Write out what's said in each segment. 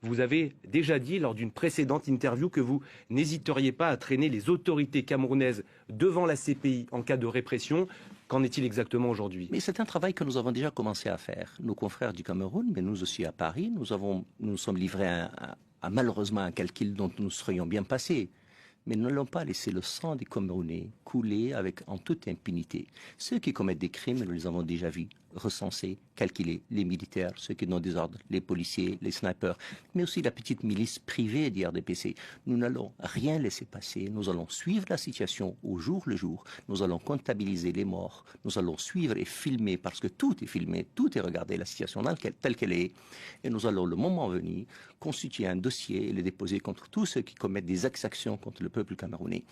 Vous avez déjà dit lors d'une précédente interview que vous n'hésiteriez pas à traîner les autorités camerounaises devant la CPI en cas de répression. Qu'en est-il exactement aujourd'hui? Mais c'est un travail que nous avons déjà commencé à faire. Nos confrères du Cameroun, mais nous aussi à Paris, nous sommes livrés à malheureusement un calcul dont nous serions bien passés. Mais nous n'allons pas laisser le sang des Camerounais couler en toute impunité. Ceux qui commettent des crimes, nous les avons déjà vus, recensés, calculés, les militaires, ceux qui donnent des ordres, les policiers, les snipers, mais aussi la petite milice privée d'IRDPC. Nous n'allons rien laisser passer, nous allons suivre la situation au jour le jour, nous allons comptabiliser les morts, nous allons suivre et filmer, parce que tout est filmé, tout est regardé, la situation telle qu'elle est, et nous allons, le moment venu, constituer un dossier et le déposer contre tous ceux qui commettent des exactions contre le peuple camerounais.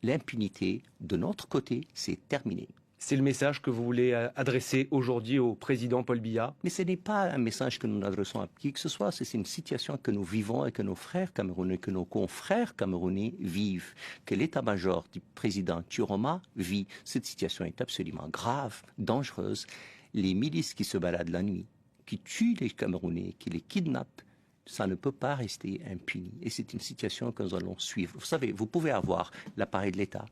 L'impunité, de notre côté, c'est terminé. C'est le message que vous voulez adresser aujourd'hui au président Paul Biya? Mais ce n'est pas un message que nous adressons à qui que ce soit, c'est une situation que nous vivons et que nos frères camerounais, que nos confrères camerounais vivent, que l'état-major du président Turoma vit. Cette situation est absolument grave, dangereuse. Les milices qui se baladent la nuit, qui tuent les Camerounais, qui les kidnappent, ça ne peut pas rester impuni. Et c'est une situation que nous allons suivre. Vous savez, vous pouvez avoir l'appareil de l'État,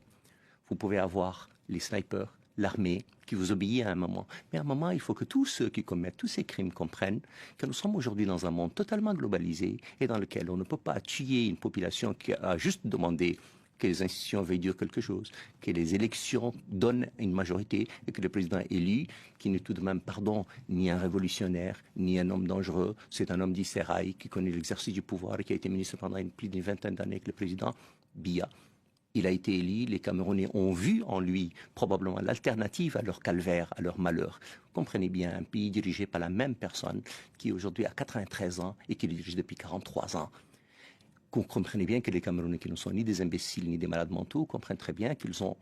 vous pouvez avoir les snipers, l'armée qui vous obéit à un moment. Mais à un moment, il faut que tous ceux qui commettent tous ces crimes comprennent que nous sommes aujourd'hui dans un monde totalement globalisé et dans lequel on ne peut pas tuer une population qui a juste demandé que les institutions veuillent dire quelque chose, que les élections donnent une majorité et que le président élu, qui n'est tout de même, ni un révolutionnaire, ni un homme dangereux, c'est un homme d'Israël qui connaît l'exercice du pouvoir et qui a été ministre pendant plus d'une vingtaine d'années avec le président Biya. Il a été élu, les Camerounais ont vu en lui probablement l'alternative à leur calvaire, à leur malheur. Comprenez bien, un pays dirigé par la même personne qui aujourd'hui a 93 ans et qui le dirige depuis 43 ans. Comprenez bien que les Camerounais qui ne sont ni des imbéciles ni des malades mentaux comprennent très bien qu'ils ont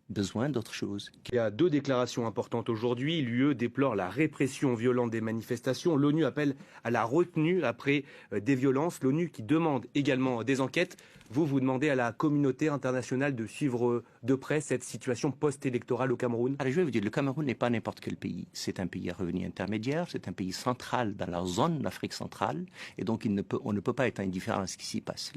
besoin d'autre chose. Il y a deux déclarations importantes aujourd'hui. L'UE déplore la répression violente des manifestations. L'ONU appelle à la retenue après des violences. L'ONU qui demande également des enquêtes. Vous demandez à la communauté internationale de suivre de près cette situation post-électorale au Cameroun? Alors, je vais vous dire, le Cameroun n'est pas n'importe quel pays. C'est un pays à revenu intermédiaire, c'est un pays central dans la zone d'Afrique centrale, et donc on ne peut pas être indifférent à ce qui s'y passe.